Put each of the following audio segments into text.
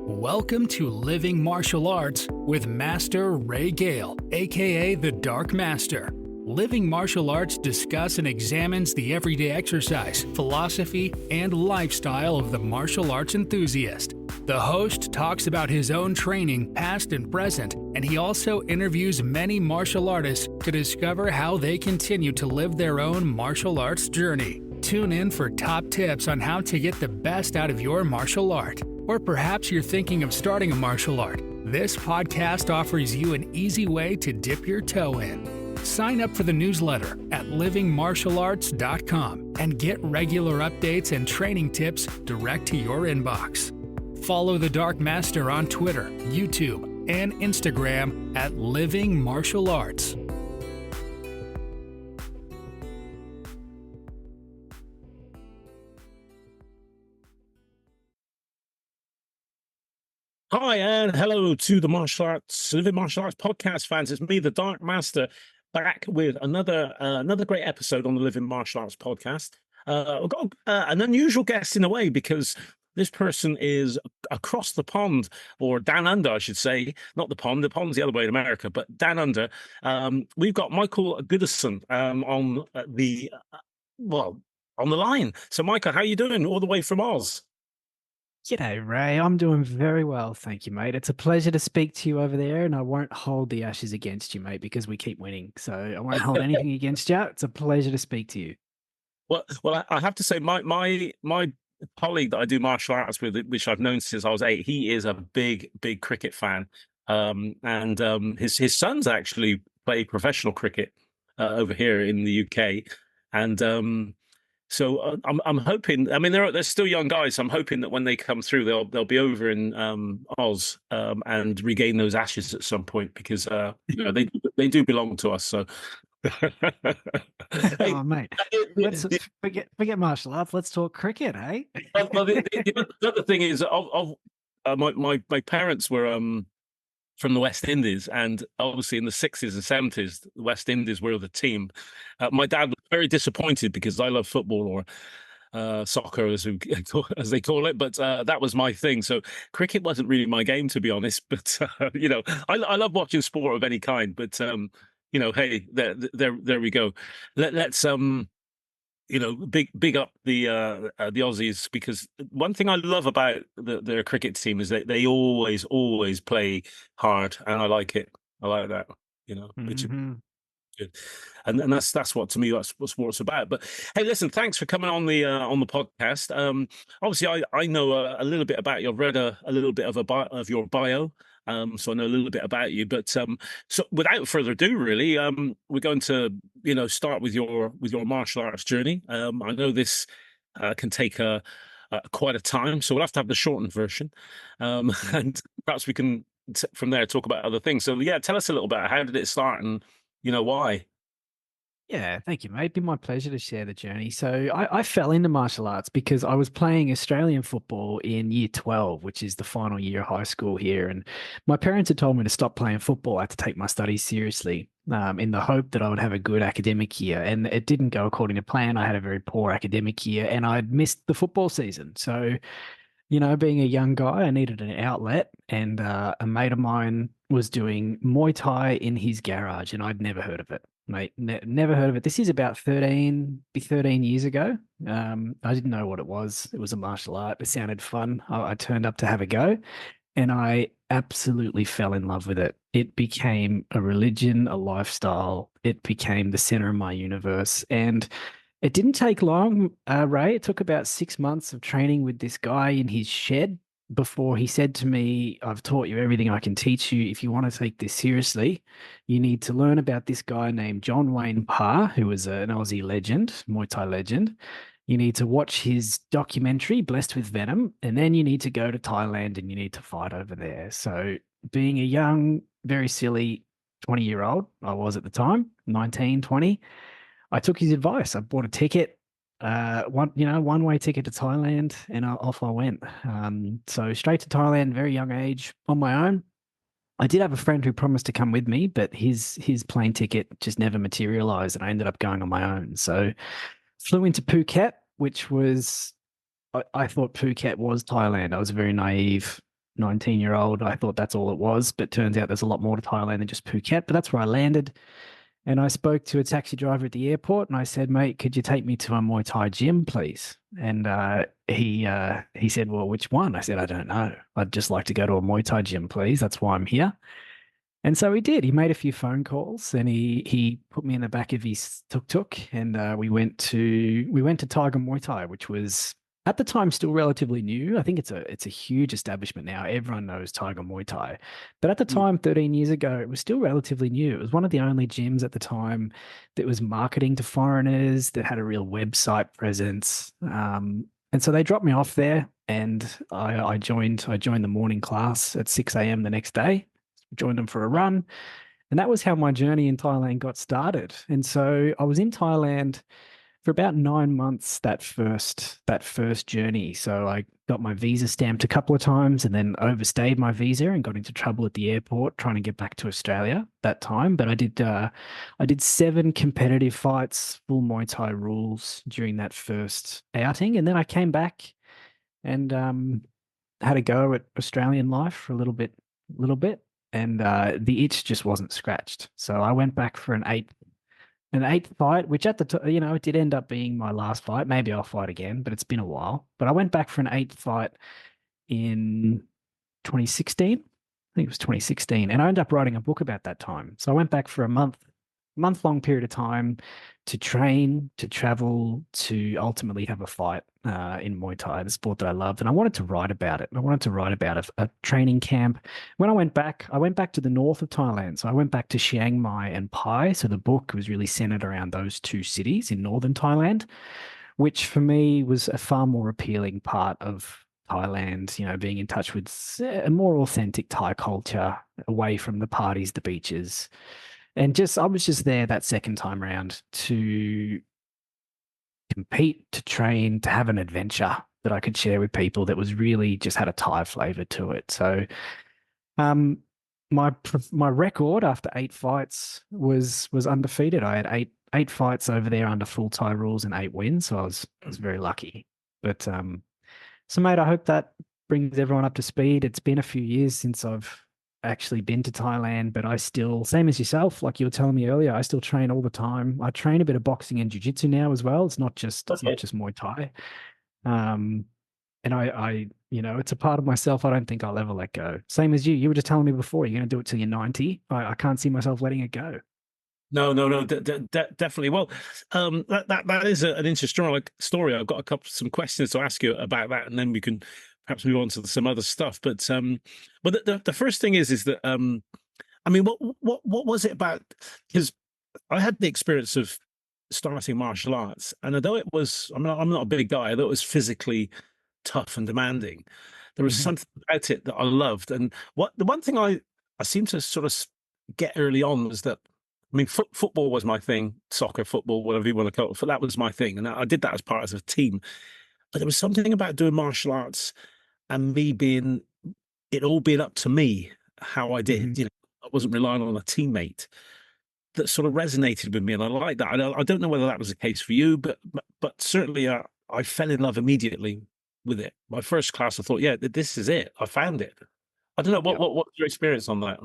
Welcome to Living Martial Arts with Master Ray Gale, aka the Dark Master. Living Martial Arts discuss and examines the everyday exercise, philosophy, and lifestyle of the martial arts enthusiast. The host talks about his own training, past and present, and he also interviews many martial artists to discover how they continue to live their own martial arts journey. Tune in for top tips on how to get the best out of your martial art. Or perhaps you're thinking of starting a martial art. This podcast offers you an easy way to dip your toe in. Sign up for the newsletter at livingmartialarts.com and get regular updates and training tips direct to your inbox. Follow the Dark Master on Twitter, YouTube, and Instagram at Living Martial Arts. Hi, and hello to the Living Martial Arts podcast fans. It's me, the Dark Master, back with another great episode on the Living Martial Arts podcast. I've got an unusual guest in a way because this person is across the pond, or down under, I should say. Not the pond. The pond's the other way in America, but down under. We've got Michael Goodison on the line. So, Michael, how are you doing? All the way from Oz. G'day, Ray. I'm doing very well, thank you, mate. It's a pleasure to speak to you over there, and I won't hold the ashes against you, mate, because we keep winning. So I won't hold anything against you. It's a pleasure to speak to you. Well, I have to say, my colleague that I do martial arts with, which I've known since I was 8, he is a big cricket fan, and his sons actually play professional cricket over here in the UK, and so I'm hoping. I mean, they're still young guys. So I'm hoping that when they come through, they'll be over in Oz and regain those ashes at some point, because they do belong to us. So, Oh, mate, let's forget martial arts. Let's talk cricket, hey? Well, the other thing is, my parents were from the West Indies, and obviously in the 60s and 70s, the West Indies were the team. My dad was very disappointed because I love football, or soccer as they call it, but that was my thing. So cricket wasn't really my game, to be honest. But I love watching sport of any kind. But hey, there we go. Let's big up the Aussies, because one thing I love about their cricket team is that they always play hard, and I like it. I like that, which is good. And that's what, to me, that's what sport's about. But hey, listen, thanks for coming on the podcast. Obviously, I know a little bit about you. I've read a little bit of your bio. So I know a little bit about you, but so without further ado, really, we're going to start with your martial arts journey. I know this can take quite a time, so we'll have to have the shortened version, and perhaps we can from there talk about other things. So yeah, tell us a little bit. How did it start, and why? Yeah, thank you, mate. It'd be my pleasure to share the journey. So I fell into martial arts because I was playing Australian football in year 12, which is the final year of high school here. And my parents had told me to stop playing football. I had to take my studies seriously, in the hope that I would have a good academic year. And it didn't go according to plan. I had a very poor academic year, and I'd missed the football season. So, being a young guy, I needed an outlet, and a mate of mine was doing Muay Thai in his garage, and I'd never heard of it. Mate, never heard of it. This is about 13 years ago. I didn't know what it was. It was a martial art. It sounded fun. I turned up to have a go, and I absolutely fell in love with it. It became a religion, a lifestyle. It became the center of my universe. And it didn't take long, Ray. It took about 6 months of training with this guy in his shed before he said to me, I've taught you everything I can teach you. If you want to take this seriously, you need to learn about this guy named John Wayne Parr, who was an Aussie legend, Muay Thai legend. You need to watch his documentary, Blessed with Venom, and then you need to go to Thailand and you need to fight over there. So being a young, very silly 20-year-old, I was at the time, 19, 20, I took his advice. I bought a ticket. One-way ticket to Thailand, and off I went. So straight to Thailand, very young age, on my own. I did have a friend who promised to come with me, but his plane ticket just never materialized, and I ended up going on my own. So flew into Phuket, which was, I thought Phuket was Thailand. I was very naive 19-year-old. I thought that's all it was, but turns out there's a lot more to Thailand than just Phuket. But that's where I landed. And I spoke to a taxi driver at the airport and I said, mate, could you take me to a Muay Thai gym, please? And he said, well, which one? I said, I don't know. I'd just like to go to a Muay Thai gym, please. That's why I'm here. And so he did. He made a few phone calls and he put me in the back of his tuk-tuk and we went to Tiger Muay Thai, which was at the time still relatively new. I think it's a huge establishment now. Everyone knows Tiger Muay Thai. But at the time, 13 years ago, it was still relatively new. It was one of the only gyms at the time that was marketing to foreigners, that had a real website presence. And so they dropped me off there and I joined the morning class at 6 a.m. the next day, joined them for a run. And that was how my journey in Thailand got started. And so I was in Thailand for about 9 months that first journey. So I got my visa stamped a couple of times and then overstayed my visa and got into trouble at the airport trying to get back to Australia that time. But I did 7 competitive fights, full Muay Thai rules during that first outing. And then I came back and had a go at Australian life for a little bit. And the itch just wasn't scratched. So I went back for an eighth fight, which at the time, it did end up being my last fight. Maybe I'll fight again, but it's been a while. But I went back for an 8th fight in 2016. I think it was 2016. And I ended up writing a book about that time. So I went back for a month-long period of time to train, to travel, to ultimately have a fight in Muay Thai, the sport that I loved. And I wanted to write about it. I wanted to write about a training camp. When I went back to the north of Thailand. So I went back to Chiang Mai and Pai. So the book was really centered around those 2 cities in northern Thailand, which for me was a far more appealing part of Thailand, being in touch with a more authentic Thai culture, away from the parties, the beaches. And I was just there that second time around to compete, to train, to have an adventure that I could share with people that was really just had a Thai flavor to it. So my record after 8 fights was undefeated. I had eight fights over there under full Thai rules and 8 wins. So I was very lucky. But so mate, I hope that brings everyone up to speed. It's been a few years since I've actually been to Thailand, but I still, same as yourself, like you were telling me earlier, I still train all the time. I train a bit of boxing and jiu-jitsu now as well. It's not just Muay Thai. And I it's a part of myself I don't think I'll ever let go. Same as you. You were just telling me before, you're going to do it till you're 90. I can't see myself letting it go. No, definitely. Well, that is an interesting story. I've got some questions to ask you about that, and then we can perhaps move on to some other stuff. But the first thing is that I mean, what was it about? Because I had the experience of starting martial arts, and although it was, I'm not a big guy, although it was physically tough and demanding, there was something about it that I loved. And the one thing I seemed to sort of get early on was that, I mean, football was my thing, soccer, football, whatever you want to call it. That was my thing, and I did that as part of a team. But there was something about doing martial arts and it all being up to me how I did. I wasn't relying on a teammate, that sort of resonated with me, and I like that. I don't know whether that was the case for you, but certainly I fell in love immediately with it. My first class, I thought, yeah, this is it. I found it. I don't know what's your experience on that?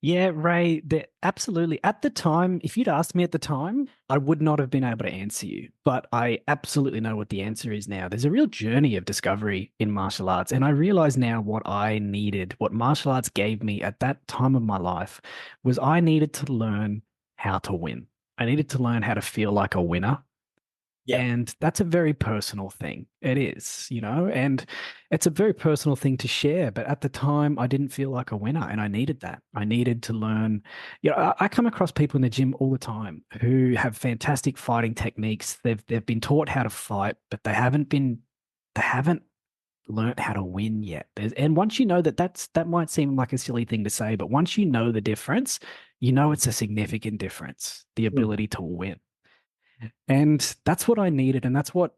Yeah, Ray, absolutely. At the time, if you'd asked me at the time, I would not have been able to answer you, but I absolutely know what the answer is now. There's a real journey of discovery in martial arts, and I realize now what I needed, what martial arts gave me at that time of my life was I needed to learn how to win. I needed to learn how to feel like a winner. Yeah. And that's a very personal thing. It is, and it's a very personal thing to share. But at the time, I didn't feel like a winner, and I needed that. I needed to learn. I come across people in the gym all the time who have fantastic fighting techniques. They've been taught how to fight, but they haven't learned how to win yet. And once you know that might seem like a silly thing to say, but once you know the difference, it's a significant difference. The ability to win. And that's what I needed, and that's what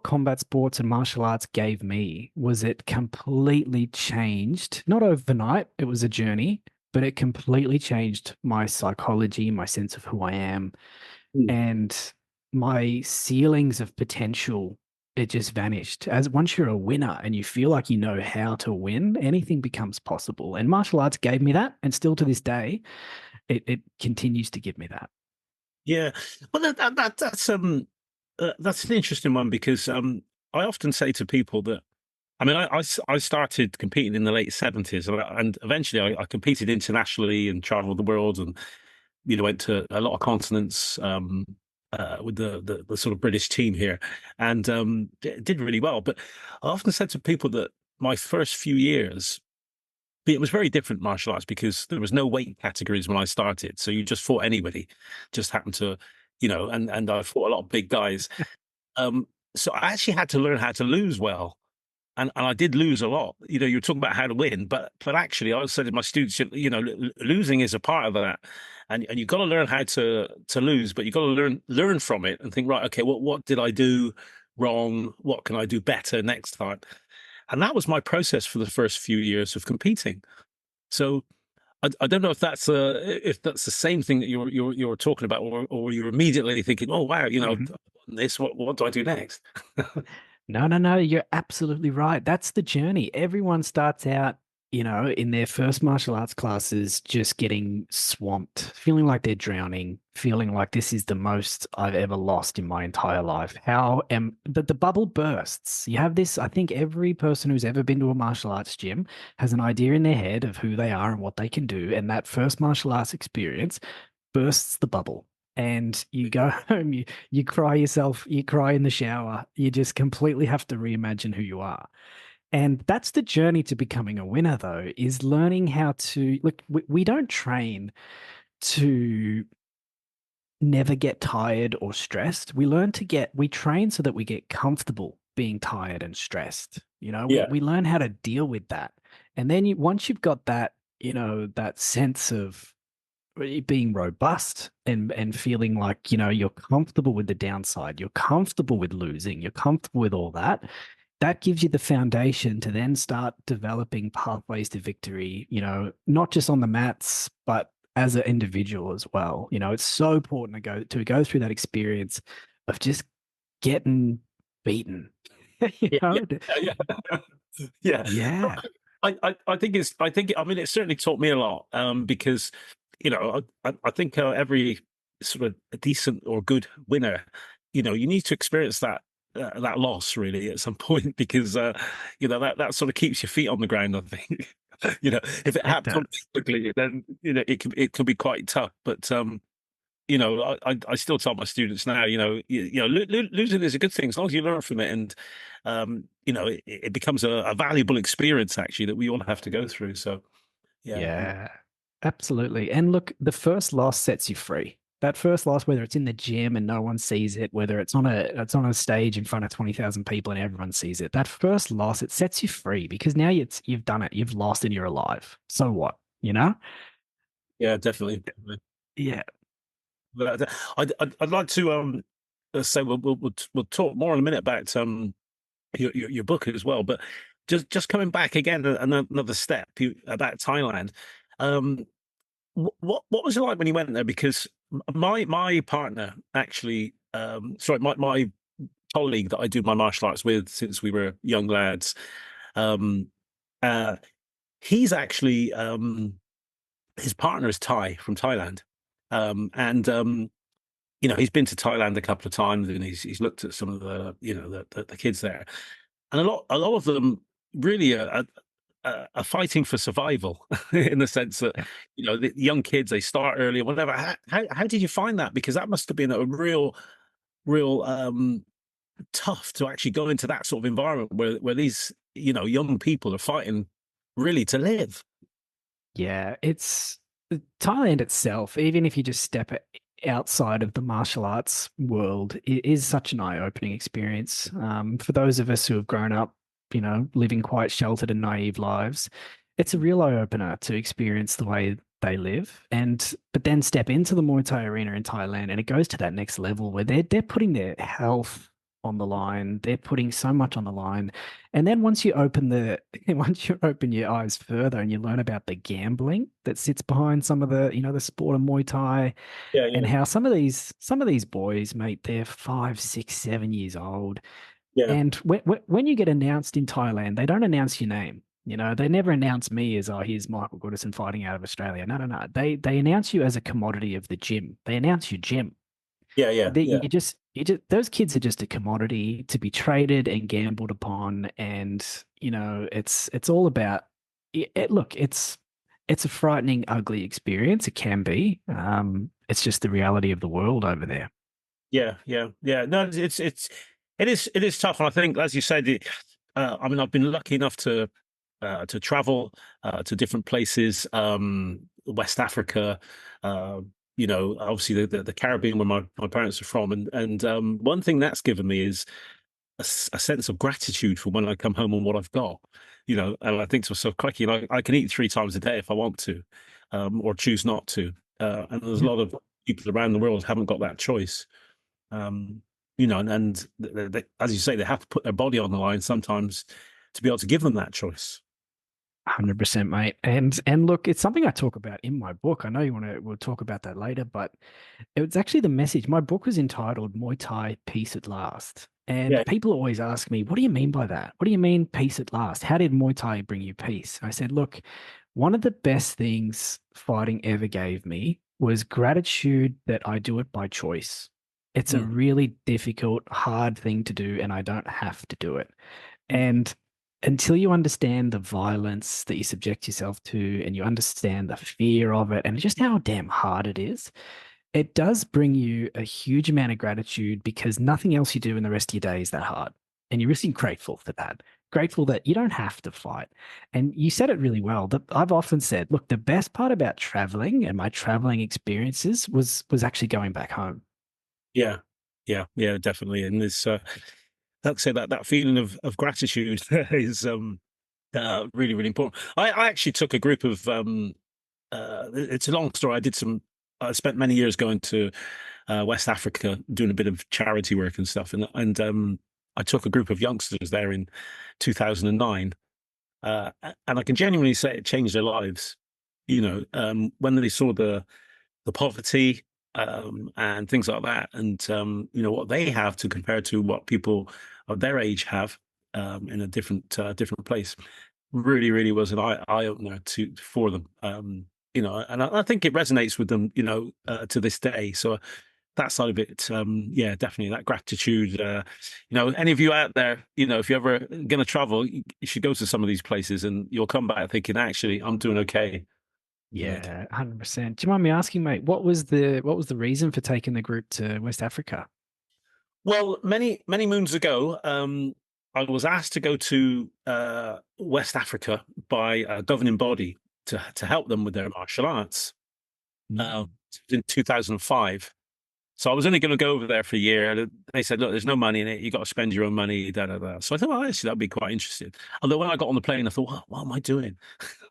combat sports and martial arts gave me. Was it completely changed, not overnight, it was a journey, but it completely changed my psychology, my sense of who I am, and my ceilings of potential it just vanished. As once you're a winner and you feel like you know how to win, anything becomes possible. And martial arts gave me that, and still to this day, it continues to give me that. Yeah, well, that's an interesting one because I often say to people that I mean I started competing in the late '70s and eventually I competed internationally and traveled the world and went to a lot of continents with the sort of British team here and did really well. But I often said to people that my first few years it was very different martial arts because there was no weight categories when I started. So you just fought anybody, just happened to, and I fought a lot of big guys. Um, so I actually had to learn how to lose well. And I did lose a lot. You're talking about how to win, but actually I was saying to my students, losing is a part of that. And you've got to learn how to lose, but you've got to learn from it and think, right, okay, what did I do wrong? What can I do better next time? And that was my process for the first few years of competing. So I don't know if that's the same thing that you're talking about, or you're immediately thinking, oh wow, this. What do I do next? No. You're absolutely right. That's the journey. Everyone starts out, in their first martial arts classes, just getting swamped, feeling like they're drowning, feeling like this is the most I've ever lost in my entire life. The bubble bursts. You have this, I think every person who's ever been to a martial arts gym has an idea in their head of who they are and what they can do. And that first martial arts experience bursts the bubble. And you go home, you cry yourself, you cry in the shower, you just completely have to reimagine who you are. And that's the journey to becoming a winner, though, is learning how to look. We don't train to never get tired or stressed. We train so that we get comfortable being tired and stressed. Yeah. We learn how to deal with that. And then once you've got that, that sense of being robust and feeling like, you're comfortable with the downside, you're comfortable with losing, you're comfortable with all that. That gives you the foundation to then start developing pathways to victory, not just on the mats, but as an individual as well. It's so important to go through that experience of just getting beaten. Yeah. Yeah. Yeah. I think I mean, it certainly taught me a lot because, I think every sort of a decent or good winner, you need to experience that loss really at some point because, that sort of keeps your feet on the ground, I think. If it happens quickly, then, it can be quite tough. But, I still tell my students now, losing is a good thing as long as you learn from it. And, it becomes a valuable experience actually that we all have to go through. So, Yeah, absolutely. And look, the first loss sets you free. That first loss, whether it's in the gym and no one sees it, whether it's on a stage in front of 20,000 people and everyone sees it, that first loss, it sets you free because now you've done it, you've lost and you're alive. So what, Yeah, definitely. Yeah. But I'd like to say we'll talk more in a minute about your book as well. But just coming back again another step about Thailand. What was it like when you went there? Because my partner actually, my colleague that I do my martial arts with since we were young lads, he's actually his partner is Thai from Thailand, and he's been to Thailand a couple of times and he's looked at some of the the kids there, and a lot of them really are fighting for survival in the sense that the young kids, they start early or whatever. How did you find that? Because that must have been a real tough to actually go into that sort of environment where these young people are fighting really to live. Yeah, it's Thailand itself, even if you just step outside of the martial arts world, it is such an eye-opening experience. For those of us who have grown up, living quite sheltered and naive lives, it's a real eye-opener to experience the way they live. But then step into the Muay Thai arena in Thailand, and it goes to that next level where they're putting their health on the line. They're putting so much on the line. And then once you open your eyes further and you learn about the gambling that sits behind some of the, the sport of Muay Thai, Yeah, and how some of these boys, mate, they're 5, 6, 7 years old. Yeah. And when you get announced in Thailand, they don't announce your name. You know, they never announce me as, oh, here's Michael Goodison fighting out of Australia. No, no, no. They announce you as a commodity of the gym. They announce your gym. Yeah. Yeah. Yeah. You just those kids are just a commodity to be traded and gambled upon. And, you know, it's all about look, it's a frightening, ugly experience. It can be. It's just the reality of the world over there. Yeah. Yeah. Yeah. No, it is tough. And I think, as you said, I mean, I've been lucky enough to travel to different places, West Africa, uh, obviously the Caribbean, where my parents are from, and one thing that's given me is a sense of gratitude for when I come home and what I've got, and I think to myself, crikey, I can eat 3 times a day if I want to, or choose not to, and there's a Yeah. lot of people around the world haven't got that choice. um, and as you say, they have to put their body on the line sometimes to be able to give them that choice. 100%, mate. And look, it's something I talk about in my book. I know we'll talk about that later, but it was actually the message. My book was entitled Muay Thai Peace at Last. Yeah, And people always ask me, what do you mean by that? What do you mean peace at last? How did Muay Thai bring you peace? I said, look, one of the best things fighting ever gave me was gratitude that I do it by choice. It's a mm, really difficult, hard thing to do, and I don't have to do it. mm, And until you understand the violence that you subject yourself to and you understand the fear of it and just how damn hard it is, it does bring you a huge amount of gratitude because nothing else you do in the rest of your day is that hard. And you're really grateful for that. Grateful that you don't have to fight. And you said it really well. That I've often said, look, the best part about traveling and my traveling experiences was actually going back home. yeah, yeah, yeah, definitely. And there's, like I say, that feeling of gratitude is really, really important. I actually took a group of it's a long story. I spent many years going to West Africa doing a bit of charity work and stuff, and I took a group of youngsters there in 2009, and I can genuinely say it changed their lives. When they saw the poverty, and things like that, and what they have to compare to what people of their age have, in a different place, really, really was an eye opener for them. And I think it resonates with them, to this day. So that side of it, yeah, definitely that gratitude. Any of you out there, if you're ever going to travel, you should go to some of these places, and you'll come back thinking, actually, I'm doing okay. Yeah, 100%. Do you mind me asking, mate, what was the reason for taking the group to West Africa? Well, many many moons ago, I was asked to go to West Africa by a governing body to help them with their martial arts, uh, Mm. in 2005. So I was only going to go over there for a year. And they said, "Look, there's no money in it. You got to spend your own money." Da da da. So I thought, well, actually, that'd be quite interesting. Although when I got on the plane, I thought, what am I doing?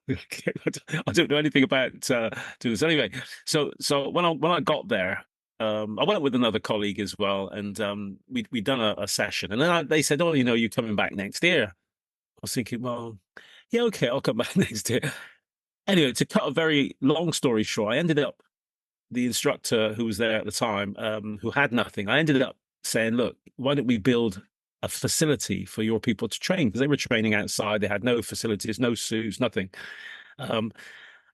I don't know anything about doing this anyway. So when I got there, I went with another colleague as well, and we'd done a session, and then they said, "Oh, you're coming back next year." I was thinking, well, yeah, okay, I'll come back next year. Anyway, to cut a very long story short, I ended up the instructor who was there at the time, who had nothing. I ended up saying, "Look, why don't we build a facility for your people to train?" Because they were training outside, they had no facilities, no suits, nothing. Um,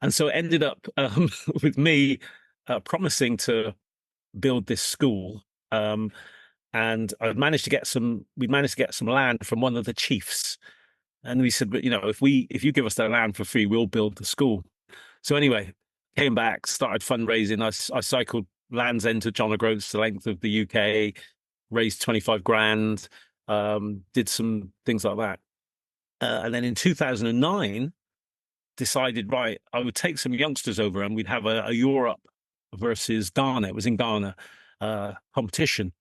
and so it ended up, with me promising to build this school. And we managed to get some land from one of the chiefs. And we said, "But if you give us that land for free, we'll build the school." So anyway, came back, started fundraising. I cycled Land's End to John O'Groats, the length of the UK, raised 25 grand, did some things like that. And then in 2009, decided, right, I would take some youngsters over and we'd have a Europe versus Ghana. It was in Ghana, competition.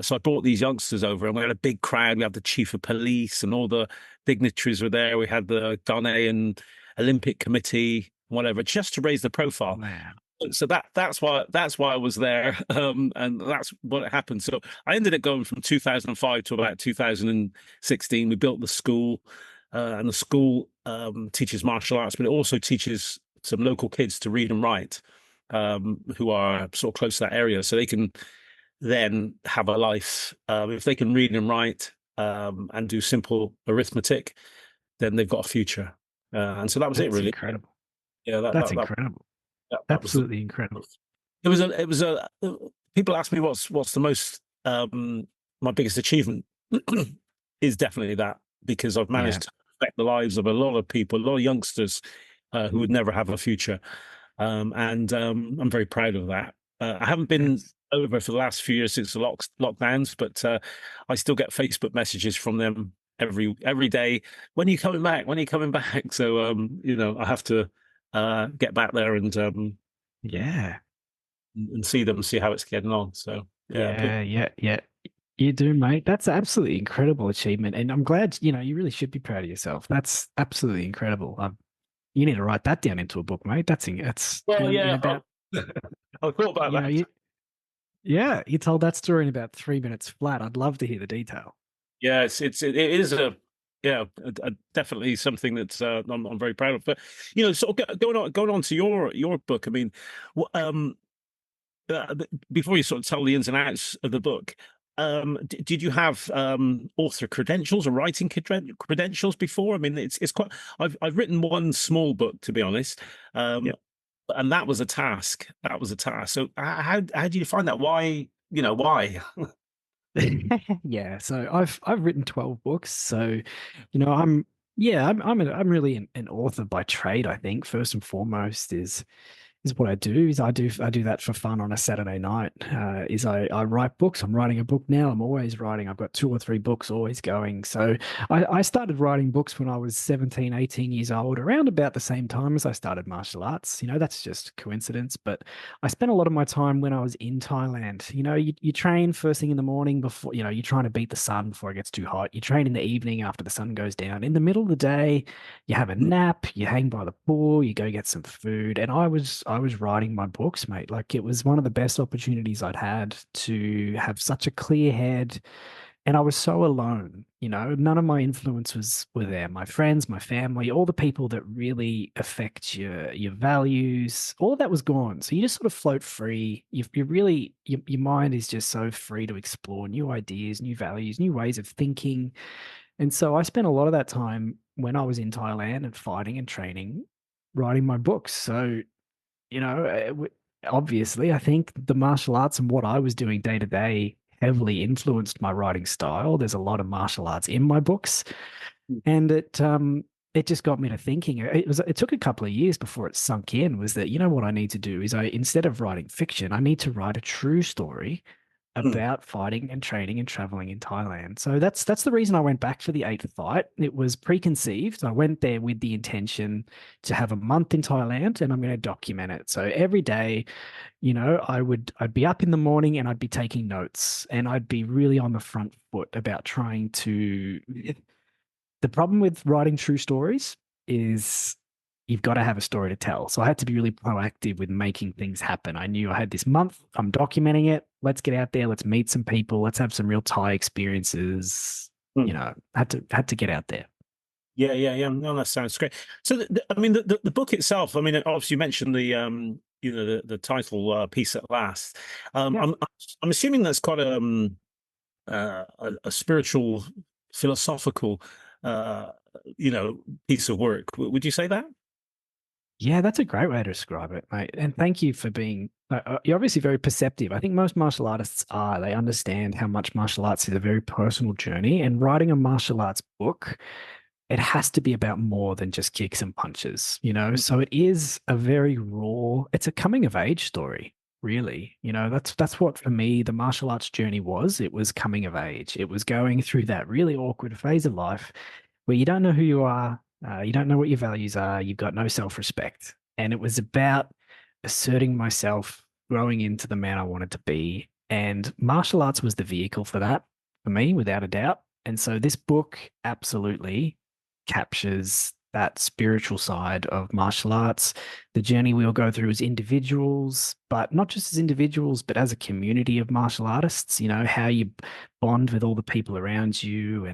So I brought these youngsters over and we had a big crowd. We had the chief of police and all the dignitaries were there. We had the Ghanaian Olympic Committee, whatever, just to raise the profile. Wow. So that's why I was there, and that's what happened. So I ended up going from 2005 to about 2016. We built the school, and the school teaches martial arts, but it also teaches some local kids to read and write, who are sort of close to that area, so they can then have a life. If they can read and write and do simple arithmetic, then they've got a future. And so that was it, That's really. incredible. Yeah, That's incredible. that was the, Absolutely incredible. it was a people ask me what's the most my biggest achievement is definitely that, because I've Yeah. managed to affect the lives of a lot of people, a lot of youngsters who would never have a future. And I'm very proud of that. I haven't been over for the last few years since the lockdowns, but I still get Facebook messages from them every day. When are you coming back? When are you coming back? So I have to get back there Yeah. and see them, see how it's getting on. So yeah, Yeah. You do, mate. That's an absolutely incredible achievement. And I'm glad, you really should be proud of yourself. That's absolutely incredible. You need to write that down into a book, mate. That's well, in yeah. about, I thought about that. you told that story in about 3 minutes flat. I'd love to hear the detail. Yeah, it is definitely something that's I'm very proud of. But sort of going on to your book. I mean, before you sort of tell the ins and outs of the book, did you have author credentials or writing credentials before? I mean, it's quite. I've written one small book, to be honest, and that was a task. That was a task. So how do you find that? Why? Why? Yeah, so I've written 12 books. So, I'm really an author by trade, I think. First and foremost is what I do. Is I do that for fun on a Saturday night. I write books. I'm writing a book now. I'm always writing. I've got 2 or 3 books always going. So I started writing books when I was 17, 18 years old, around about the same time as I started martial arts. That's just coincidence. But I spent a lot of my time when I was in Thailand. You train first thing in the morning before, you're trying to beat the sun before it gets too hot. You train in the evening after the sun goes down. In the middle of the day, you have a nap, you hang by the pool, you go get some food. And I was writing my books, mate. Like, it was one of the best opportunities I'd had to have such a clear head. And I was so alone, none of my influences were there. My friends, my family, all the people that really affect your values, all of that was gone. So you just sort of float free. You really, your mind is just so free to explore new ideas, new values, new ways of thinking. And so I spent a lot of that time when I was in Thailand and fighting and training, writing my books. So, obviously, I think the martial arts and what I was doing day to day heavily influenced my writing style. There's a lot of martial arts in my books, and it just got me to thinking. It took a couple of years before it sunk in. Was that, what I need to do is, instead of writing fiction, I need to write a true story about fighting and training and traveling in Thailand. So that's the reason I went back for the 8th fight. It was preconceived. I went there with the intention to have a month in Thailand, and I'm going to document it. So every day, I'd be up in the morning and I'd be taking notes, and I'd be really on the front foot about trying to. The problem with writing true stories is you've got to have a story to tell. So I had to be really proactive with making things happen. I knew I had this month, I'm documenting it. Let's get out there. Let's meet some people. Let's have some real Thai experiences. Had to get out there. Yeah. No, that sounds great. So, I mean, the book itself. I mean, obviously, you mentioned the title piece at last. I'm assuming that's quite a spiritual, philosophical, piece of work. Would you say that? Yeah, that's a great way to describe it, mate. And thank you for being, you're obviously very perceptive. I think most martial artists are. They understand how much martial arts is a very personal journey. And writing a martial arts book, it has to be about more than just kicks and punches, So it is a very raw, it's a coming of age story, really. That's what, for me, the martial arts journey was. It was coming of age. It was going through that really awkward phase of life where you don't know who you are, you don't know what your values are, you've got no self-respect. And it was about asserting myself, growing into the man I wanted to be. And martial arts was the vehicle for that, for me, without a doubt. And so this book absolutely captures that spiritual side of martial arts, the journey we all go through as individuals, but not just as individuals, but as a community of martial artists, how you bond with all the people around you.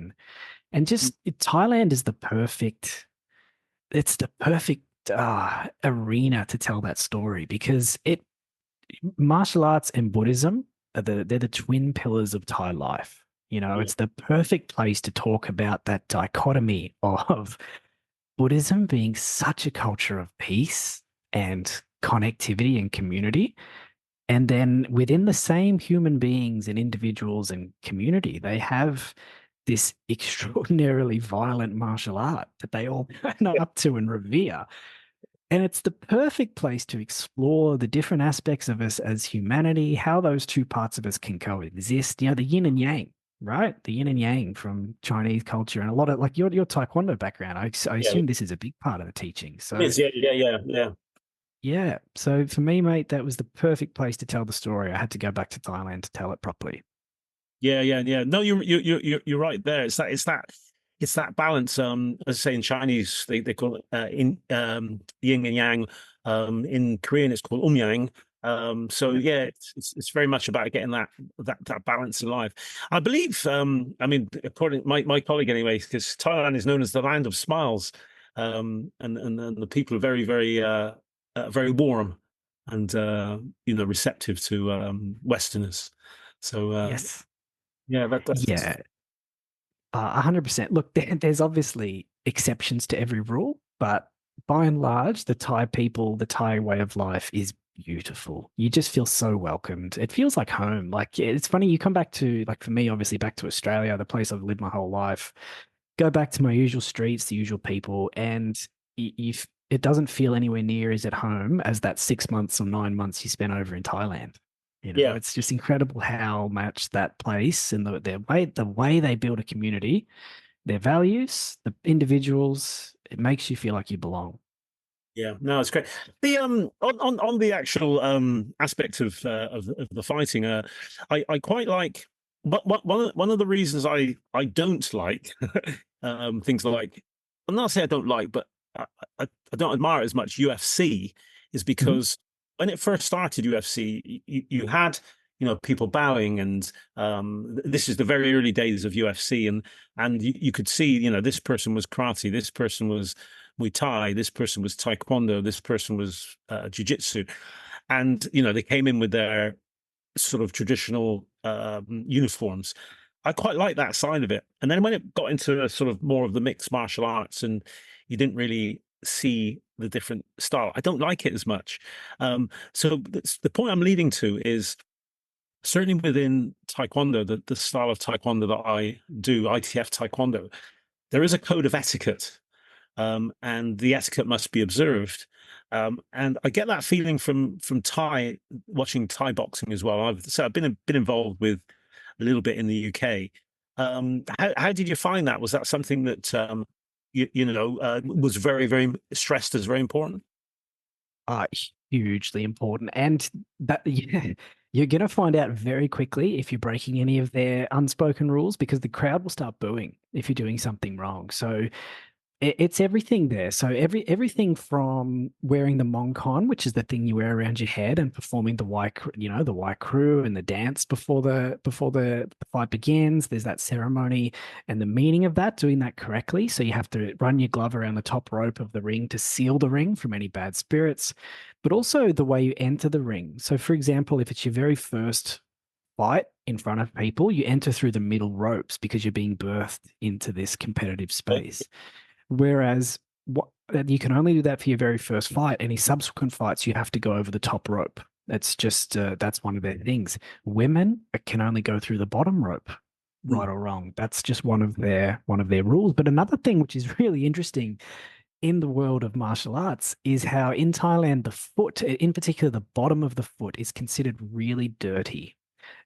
And just Thailand is the perfect arena to tell that story, because martial arts and Buddhism they're the twin pillars of Thai life. You know, Yeah. it's the perfect place to talk about that dichotomy of Buddhism being such a culture of peace and connectivity and community. And then within the same human beings and individuals and community, they have this extraordinarily violent martial art that they all turn up to and revere. And it's the perfect place to explore the different aspects of us as humanity, how those two parts of us can coexist, you know, the yin and yang, right? The yin and yang from Chinese culture and a lot of like your Taekwondo background. I Yeah. assume this is a big part of the teaching. So, Yeah. yeah. So for me, mate, that was the perfect place to tell the story. I had to go back to Thailand to tell it properly. Yeah. No, you're right there. It's that balance. As I say in Chinese, they call it in yin and yang. In Korean, it's called yang. So yeah, it's very much about getting that balance in life. I believe. I mean, according to my colleague anyway, because Thailand is known as the land of smiles, and the people are very warm and receptive to Westerners. So Yes. yeah, that's Yeah. 100%. Look, there's obviously exceptions to every rule, but by and large, the Thai people, the Thai way of life is beautiful. You just feel so welcomed. It feels like home. Like it's funny, you come back to, like for me, obviously back to Australia, the place I've lived my whole life, go back to my usual streets, the usual people, and it doesn't feel anywhere near as at home as that 6 months or 9 months you spent over in Thailand. You know, yeah. it's just incredible how much that place and the way they build a community, their values, the individuals, it makes you feel like you belong. Yeah, no, it's great. The on the actual aspect of the fighting, I quite like. But one of the reasons I don't like things like, I'm not saying I don't like, but I don't admire it as much UFC is Mhm. because when it first started UFC, you had people bowing and this is the very early days of UFC and you could see this person was karate, this person was Muay Thai, this person was Taekwondo, this person was Jiu-Jitsu. And, they came in with their sort of traditional uniforms. I quite like that side of it. And then when it got into a sort of more of the mixed martial arts and you didn't really see the different style, I don't like it as much. So the point I'm leading to is certainly within Taekwondo, the style of Taekwondo that I do, ITF Taekwondo, there is a code of etiquette and the etiquette must be observed. And I get that feeling from Thai watching Thai boxing as well. I've been involved with a little bit in the UK. How did you find that? Was that something that was very stressed as very important? Are hugely important. And that yeah, you're going to find out very quickly if you're breaking any of their unspoken rules because the crowd will start booing if you're doing something wrong. So it's everything there. So everything from wearing the mongkon, which is the thing you wear around your head, and performing the white crew and the dance before the fight begins. There's that ceremony and the meaning of that, doing that correctly. So you have to run your glove around the top rope of the ring to seal the ring from any bad spirits, but also the way you enter the ring. So, for example, if it's your very first fight in front of people, you enter through the middle ropes because you're being birthed into this competitive space. Whereas you can only do that for your very first fight. Any subsequent fights, you have to go over the top rope. That's just that's one of their things. Women can only go through the bottom rope, right or wrong. That's just one of their rules. But another thing which is really interesting in the world of martial arts is how in Thailand the foot, in particular the bottom of the foot, is considered really dirty.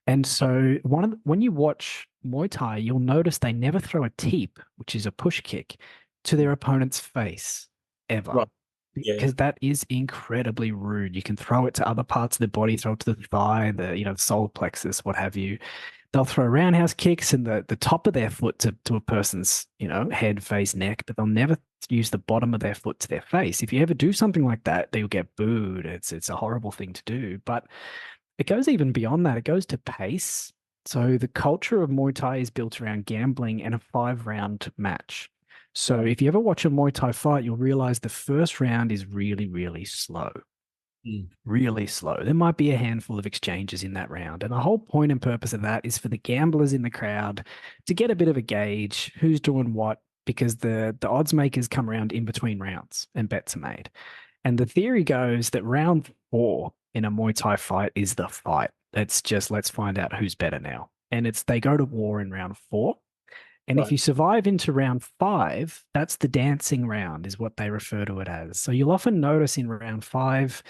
And so when you watch Muay Thai, you'll notice they never throw a teep, which is a push kick, to their opponent's face ever. Right. Yeah. Because that is incredibly rude. You can throw it to other parts of the body, throw it to the thigh, the solar plexus, what have you. They'll throw roundhouse kicks and the top of their foot to a person's, head, face, neck, but they'll never use the bottom of their foot to their face. If you ever do something like that, they'll get booed. It's a horrible thing to do. But it goes even beyond that. It goes to pace. So the culture of Muay Thai is built around gambling and a 5-round match. So if you ever watch a Muay Thai fight, you'll realize the first round is really, really slow. Mm. Really slow. There might be a handful of exchanges in that round. And the whole point and purpose of that is for the gamblers in the crowd to get a bit of a gauge who's doing what, because the odds makers come around in between rounds and bets are made. And the theory goes that round 4 in a Muay Thai fight is the fight. It's just let's find out who's better now. And it's they go to war in round 4. And if Right. you survive into round 5, that's the dancing round, is what they refer to it as. So you'll often notice in round 5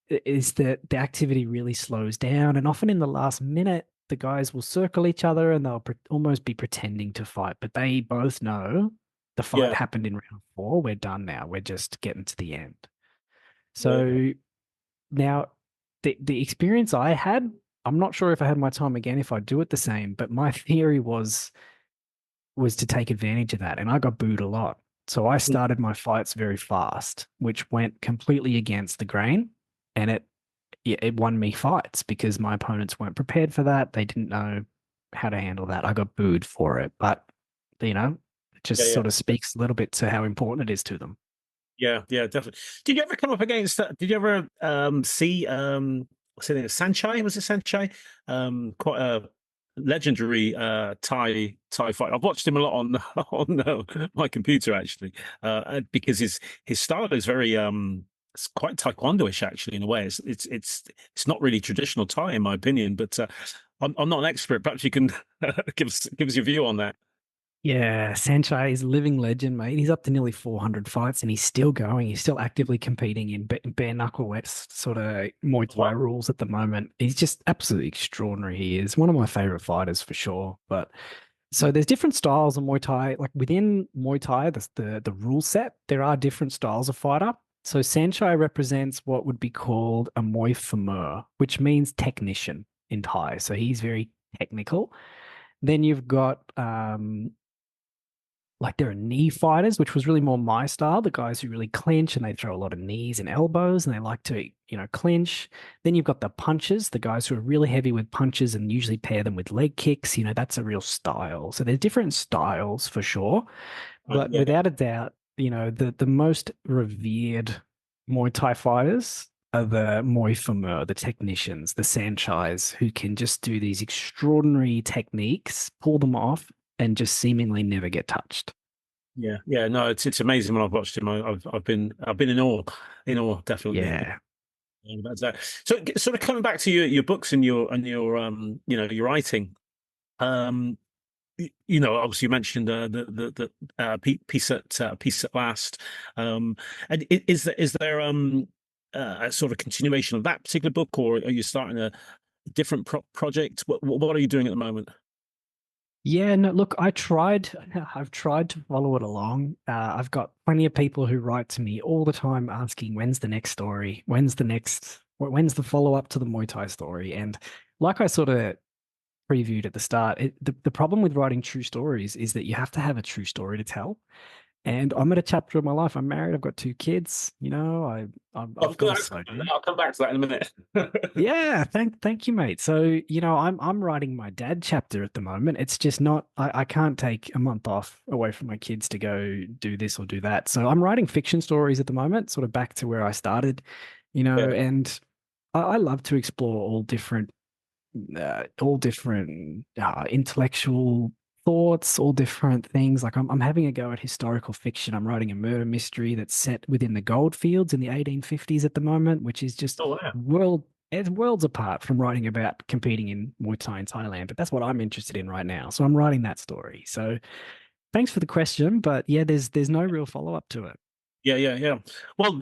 is that the activity really slows down. And often in the last minute, the guys will circle each other and they'll almost be pretending to fight. But they both know the fight Yeah. happened in round 4. We're done now. We're just getting to the end. Yeah. So now the experience I had, I'm not sure if I had my time again, if I'd do it the same, but my theory was to take advantage of that. And I got booed a lot. So I Mm. started my fights very fast, which went completely against the grain. And it won me fights because my opponents weren't prepared for that. They didn't know how to handle that. I got booed for it. But, it Yeah. just Yeah. sort of speaks a little bit to how important it is to them. Yeah. Yeah. Definitely. Did you ever come up against? Did you ever see? What's his name? Sanchai? Was it Sanchai? Quite a legendary Thai fight. I've watched him a lot on my computer actually, because his style is very it's quite taekwondo-ish actually in a way. It's not really traditional Thai in my opinion, but I'm not an expert. Perhaps you can give us your view on that. Yeah, Sanchai is a living legend, mate. He's up to nearly 400 fights and he's still going. He's still actively competing in bare knuckle west sort of Muay Thai Wow. rules at the moment. He's just absolutely extraordinary. He is one of my favorite fighters for sure. But so there's different styles of Muay Thai. Like within Muay Thai, the rule set, there are different styles of fighter. So Sanchai represents what would be called a Muay Fameur, which means technician in Thai. So he's very technical. Then you've got like there are knee fighters, which was really more my style, the guys who really clinch and they throw a lot of knees and elbows and they like to, clinch. Then you've got the punchers, the guys who are really heavy with punches and usually pair them with leg kicks. That's a real style. So there's different styles for sure. But Yeah. without a doubt, the most revered Muay Thai fighters are the Muay Fameur, the technicians, the Sanchais, who can just do these extraordinary techniques, pull them off, and just seemingly never get touched. Yeah, yeah, no, it's amazing when I've watched him. I've been in awe, definitely. Yeah. Yeah, that's that. So, sort of coming back to your books and your your writing. Um, obviously you mentioned Peace at Last. And is there a sort of continuation of that particular book, or are you starting a different project? What are you doing at the moment? Yeah, no, look, I've tried to follow it along. I've got plenty of people who write to me all the time asking when's the next story? When's the follow-up to the Muay Thai story? And like I sort of previewed at the start, the problem with writing true stories is that you have to have a true story to tell. And I'm at a chapter of my life. I'm married. I've got 2 kids. I've got to slow down. I'll come back to that in a minute. Yeah, thank you, mate. So, I'm writing my dad chapter at the moment. It's just not I can't take a month off away from my kids to go do this or do that. So I'm writing fiction stories at the moment, sort of back to where I started, Yeah, and I love to explore all different intellectual thoughts, all different things. Like I'm having a go at historical fiction. I'm writing a murder mystery that's set within the gold fields in the 1850s at the moment, which is just oh wow. it's worlds apart from writing about competing in Muay Thai in Thailand. But that's what I'm interested in right now. So I'm writing that story. So thanks for the question, but yeah, there's no real follow up to it. Yeah, yeah, yeah. Well,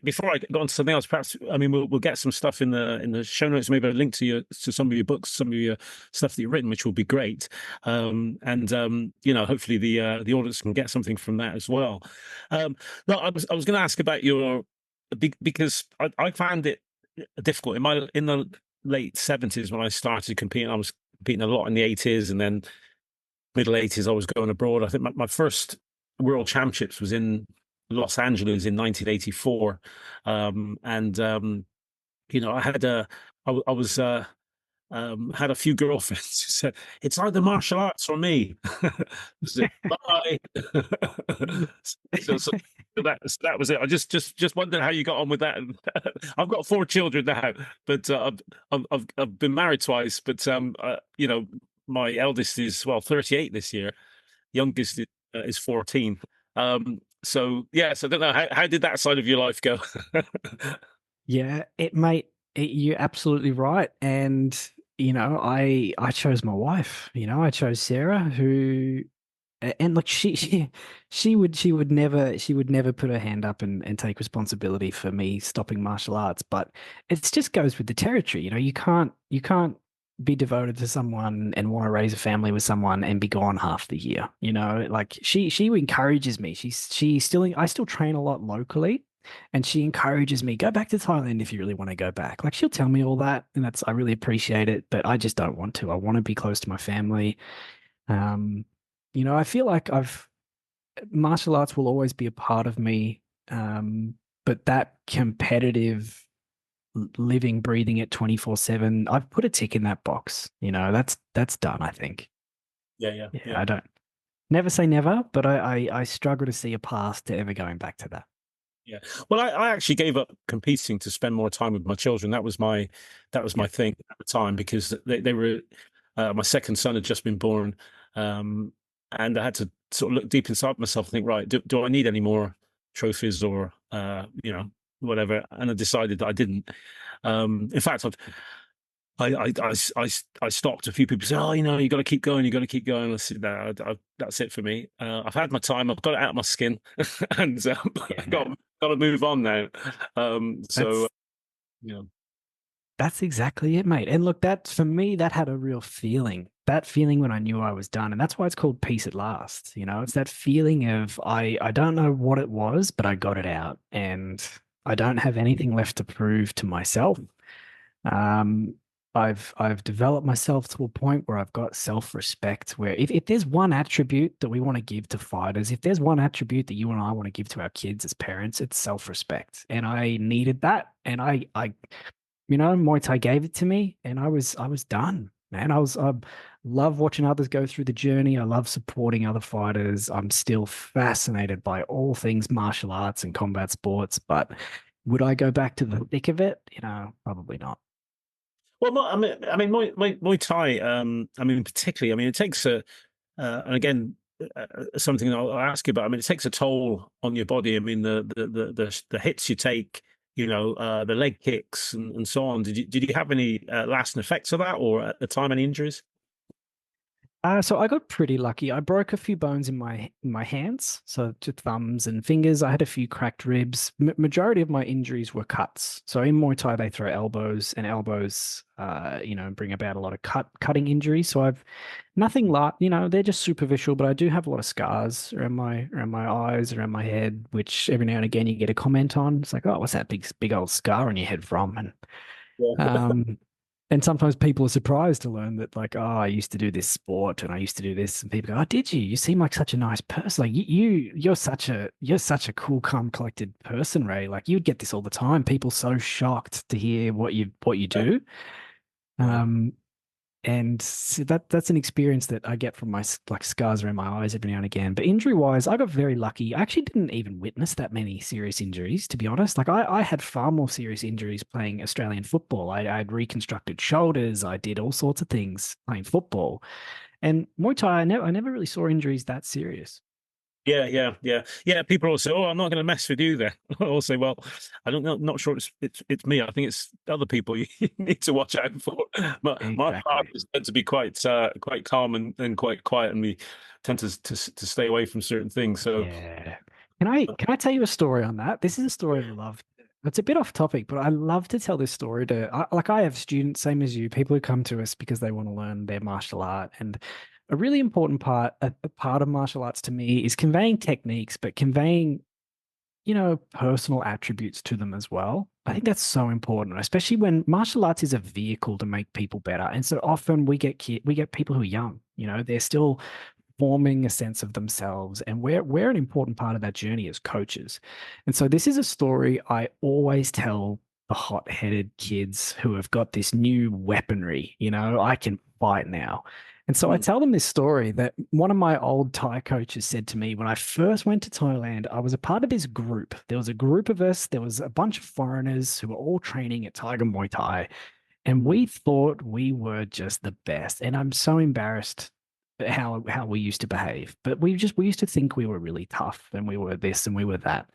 before I go on to something else, perhaps I mean we'll get some stuff in the show notes, maybe a link to some of your books, some of your stuff that you've written, which will be great. And hopefully the audience can get something from that as well. No, I was going to ask about your because I found it difficult in the late 70s when I started competing. I was competing a lot in the 80s, and then middle 80s I was going abroad. I think my first world championships was in Los Angeles in 1984. And I had I was had a few girlfriends who said it's either martial arts or me. I said, bye. so that was it. I just wondered how you got on with that. I've got 4 children now, but I've been married twice. But you know, my eldest is 38 this year. Youngest is 14. So yes, I don't know how did that side of your life go? Yeah, you're absolutely right. And, I chose my wife, I chose Sarah, who, and look, she would never put her hand up and take responsibility for me stopping martial arts. But it just goes with the territory. You can't be devoted to someone and want to raise a family with someone and be gone half the year. Like she encourages me. I still train a lot locally, and she encourages me, go back to Thailand if you really want to go back. Like, she'll tell me all that, and I really appreciate it, but I just don't want to. I want to be close to my family. Um, I feel like martial arts will always be a part of me. But that competitive living, breathing it 24/7, I've put a tick in that box. That's done, I think. Yeah. I don't never say never, but I struggle to see a path to ever going back to that. Yeah. Well, I actually gave up competing to spend more time with my children. That was my thing at the time, because they were my second son had just been born, and I had to sort of look deep inside myself and think, right, do I need any more trophies or whatever? And I decided that I didn't. In fact, I stopped. A few people said, "Oh, you got to keep going. You got to keep going." I said, "No, that's it for me. I've had my time. I've got it out of my skin, and I've got to move on now." So That's you know, that's exactly it, mate. And look, that for me, that had a real feeling. That feeling when I knew I was done, and that's why it's called peace at last. It's that feeling of I don't know what it was, but I got it out, and I don't have anything left to prove to myself. Um, I've developed myself to a point where I've got self-respect, where if there's one attribute that we want to give to fighters, if there's one attribute that you and I want to give to our kids as parents, it's self-respect. And I needed that. And I Muay Thai gave it to me, and I was done, man. I love watching others go through the journey. I love supporting other fighters. I'm still fascinated by all things martial arts and combat sports, but would I go back to the thick of it? Probably not. well, Muay Thai. I mean, particularly. I mean, it takes and again, something I'll ask you about. I mean, it takes a toll on your body. I mean, the hits you take, the leg kicks and so on. Did you have any lasting effects of that, or at the time any injuries? So I got pretty lucky. I broke a few bones in my hands, so to thumbs and fingers. I had a few cracked ribs. Majority of my injuries were cuts. So in Muay Thai, they throw elbows, and elbows, bring about a lot of cutting injuries. So I've nothing like, they're just superficial, but I do have a lot of scars around my eyes, around my head, which every now and again you get a comment on. It's like, oh, what's that big old scar on your head from? And Yeah. and sometimes people are surprised to learn that, like, oh, I used to do this sport and I used to do this, and people go, oh, did you? You seem like such a nice person. Like you're such a cool, calm, collected person, Ray. Like, you'd get this all the time. People so shocked to hear what you do. Yeah. And so that's an experience that I get from my scars around my eyes every now and again. But injury wise, I got very lucky. I actually didn't even witness that many serious injuries, to be honest. Like, I had far more serious injuries playing Australian football. I had reconstructed shoulders. I did all sorts of things playing football. And Muay Thai, I never really saw injuries that serious. Yeah. People all say, "Oh, I'm not going to mess with you." Then I'll say, "Well, I don't know. Not sure it's me. I think it's other people you need to watch out for." My Exactly. partners tend to be quite calm and quite quiet, and we tend to stay away from certain things. So, Yeah. Can I tell you a story on that? This is a story I love. It's a bit off topic, but I love to tell this story I have students, same as you, people who come to us because they want to learn their martial art. And a really important part, a part of martial arts to me is conveying techniques, but conveying, personal attributes to them as well. I think that's so important, especially when martial arts is a vehicle to make people better. And so often we get people who are young, they're still forming a sense of themselves, and we're an important part of that journey as coaches. And so this is a story I always tell the hot-headed kids who have got this new weaponry. I can fight now. And so I Mm. tell them this story that one of my old Thai coaches said to me when I first went to Thailand. I was a part of this group. There was a group of us, there was a bunch of foreigners who were all training at Tiger Muay Thai. And we thought we were just the best. And I'm so embarrassed at how we used to behave. But we used to think we were really tough and we were this and we were that.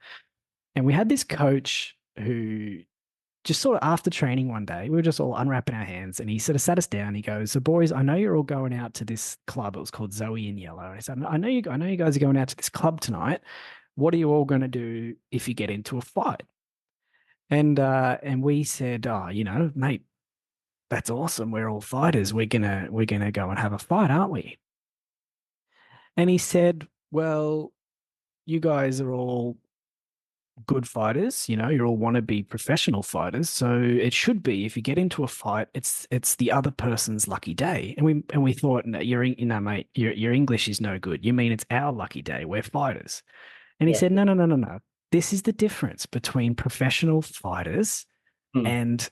And we had this coach who just sort of after training one day, we were just all unwrapping our hands, and he sort of sat us down. He goes, "So boys, I know you're all going out to this club. It was called Zoe in Yellow." And he said, I know you guys are going out to this club tonight. What are you all going to do if you get into a fight?" And we said, "Oh, mate, that's awesome. We're all fighters. We're gonna go and have a fight, aren't we?" And he said, "Well, you guys are all good fighters. You all want to be professional fighters. So it should be if you get into a fight, it's the other person's lucky day." And we thought, "No, mate, your English is no good. You mean it's our lucky day? We're fighters." And he Yeah. said, "No, no, no, no, no. This is the difference between professional fighters Mm. and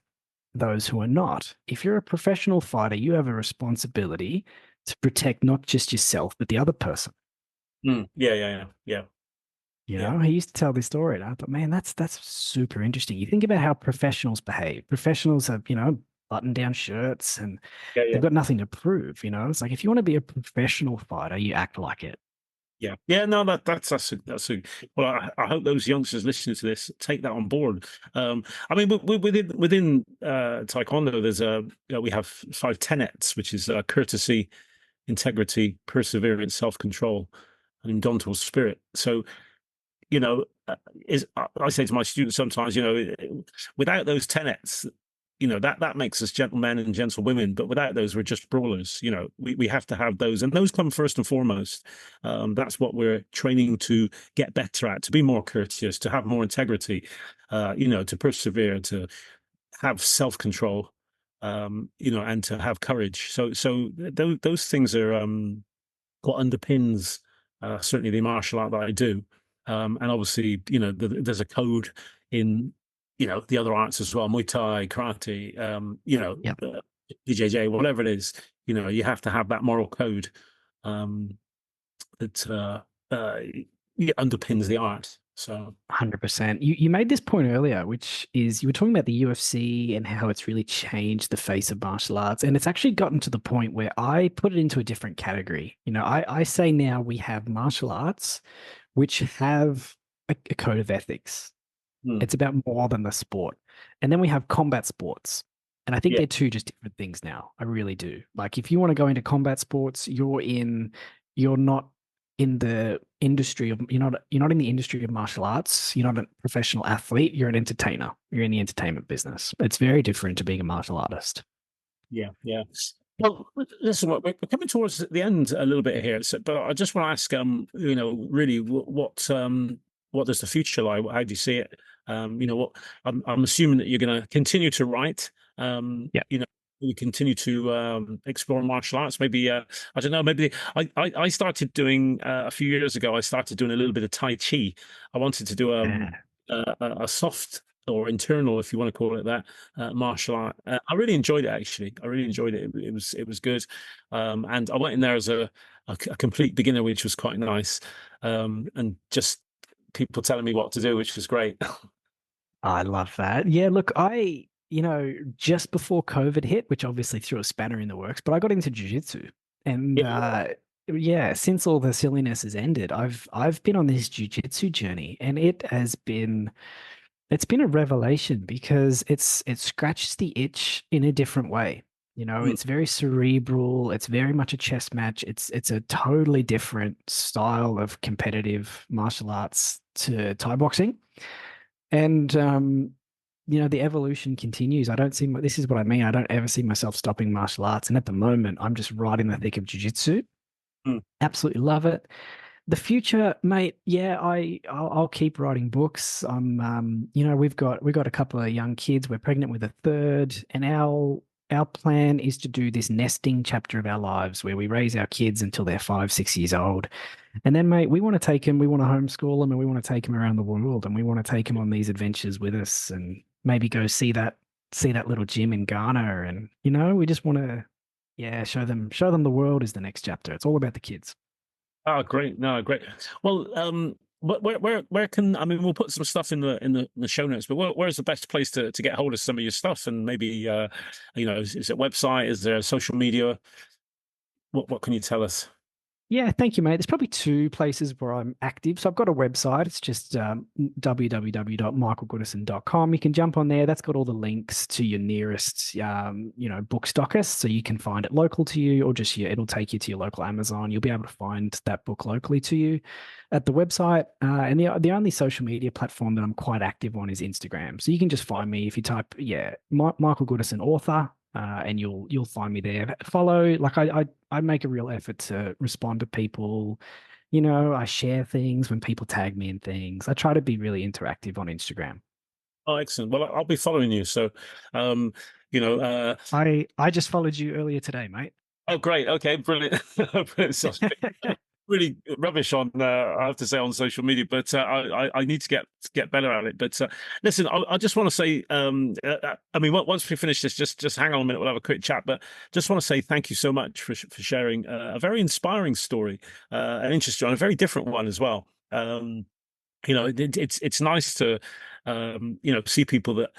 those who are not. If you're a professional fighter, you have a responsibility to protect not just yourself, but the other person." Mm. Yeah, yeah, yeah, yeah, yeah, He used to tell this story, and I thought, man, that's super interesting. You think about how professionals behave. Professionals have, button-down shirts, and yeah, they've yeah. got nothing to prove. It's like if you want to be a professional fighter, you act like it. Yeah, yeah, no, that's a well. I hope those youngsters listening to this take that on board. I mean, within Taekwondo, we have 5 tenets, which is courtesy, integrity, perseverance, self-control, and indomitable spirit. So, I say to my students sometimes, without those tenets, that makes us gentlemen and gentlewomen, but without those we're just brawlers. We have to have those, and those come first and foremost. That's what we're training to get better at, to be more courteous, to have more integrity, to persevere, to have self-control, and to have courage. So those things are what underpins certainly the martial art that I do. And obviously, there's a code in, the other arts as well, Muay Thai, karate, Yeah, BJJ, whatever it is, you have to have that moral code that underpins the art. So, 100%. You made this point earlier, which is you were talking about the UFC and how it's really changed the face of martial arts. And it's actually gotten to the point where I put it into a different category. I say now we have martial arts which have a code of ethics. hmm, It's about more than the sport. And then we have combat sports. And I think yeah, they're two just different things now. I really do. Like if you want to go into combat sports, you're not in the industry of you're not in the industry of martial arts. You're not a professional athlete. You're an entertainer. You're in the entertainment business. It's very different to being a martial artist. yeah, yeah. Well, listen, we're coming towards the end a little bit here, but I just want to ask, really, what does the future like? How do you see it? What I'm assuming that you're going to continue to write. Yeah. You continue to explore martial arts. Maybe I don't know. Maybe I started doing a few years ago. I started doing a little bit of Tai Chi. I wanted to do a soft or internal, if you want to call it that, martial art. I really enjoyed it, actually. I really enjoyed it. It was good, and I went in there as a complete beginner, which was quite nice, and just people telling me what to do, which was great. I love that. Yeah, look, just before COVID hit, which obviously threw a spanner in the works, but I got into jiu-jitsu. And yeah, since all the silliness has ended, I've been on this jiu-jitsu journey, and it's been a revelation because it scratches the itch in a different way. Mm, It's very cerebral, it's very much a chess match. It's a totally different style of competitive martial arts to Thai boxing. And the evolution continues. I don't see this is what I mean. I don't ever see myself stopping martial arts. And at the moment, I'm just right in the thick of jiu-jitsu. mm, Absolutely love it. The future, mate, yeah, I'll keep writing books. We've got a couple of young kids. We're pregnant with a third, and our plan is to do this nesting chapter of our lives where we raise our kids until they're 5, 6 years old. And then, mate, we want to take them, we want to homeschool them, and we want to take them around the world, and we want to take them on these adventures with us, and maybe go see that little gym in Ghana, and we just want to Yeah, show them the world is the next chapter. It's all about the kids. Oh, great. No, great. Well, where can, I mean, we'll put some stuff in the show notes, but where's the best place to get hold of some of your stuff? And maybe, is it website? Is there social media? What can you tell us? Yeah, thank you, mate. There's probably two places where I'm active. So I've got a website. It's just www.michaelgoodison.com. You can jump on there. That's got all the links to your nearest, book stockist. So you can find it local to you, or just it'll take you to your local Amazon. You'll be able to find that book locally to you at the website. And the only social media platform that I'm quite active on is Instagram. So you can just find me if you type, Michael Goodison author. And you'll find me there. Follow, like I make a real effort to respond to people. I share things when people tag me in things. I try to be really interactive on Instagram. Oh, excellent. Well, I'll be following you. So, I just followed you earlier today, mate. oh, great. Okay, brilliant. Brilliant. So, really rubbish on, I have to say, on social media, but I need to get better at it. But listen, I just want to say, I mean, once we finish this, just hang on a minute, we'll have a quick chat. But just want to say thank you so much for sharing a very inspiring story, an interesting one, a very different one as well. It's nice to see people that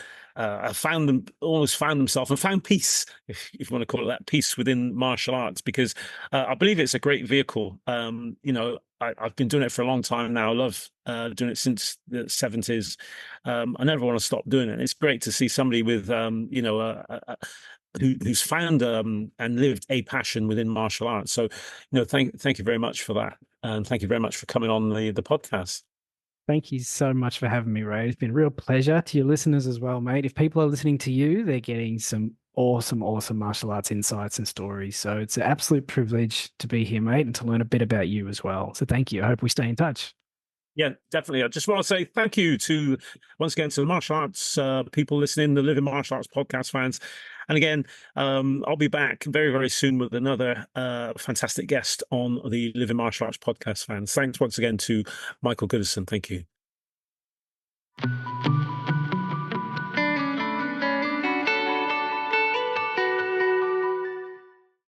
almost found themselves and found peace, if you want to call it that, peace within martial arts, because I believe it's a great vehicle. I've been doing it for a long time now. I love doing it since the 70s. I never want to stop doing it. It's great to see somebody with who's found and lived a passion within martial arts. So, thank you very much for that, and thank you very much for coming on the podcast. Thank you so much for having me, Ray. It's been a real pleasure. To your listeners as well, mate. If people are listening to you, they're getting some awesome martial arts insights and stories. So it's an absolute privilege to be here, mate, and to learn a bit about you as well. So thank you. I hope we stay in touch. Yeah, definitely. I just want to say thank you once again to the martial arts people listening, the Living Martial Arts podcast fans. And again, I'll be back very, very soon with another fantastic guest on the Living Martial Arts podcast fans. Thanks once again to Michael Goodison. Thank you.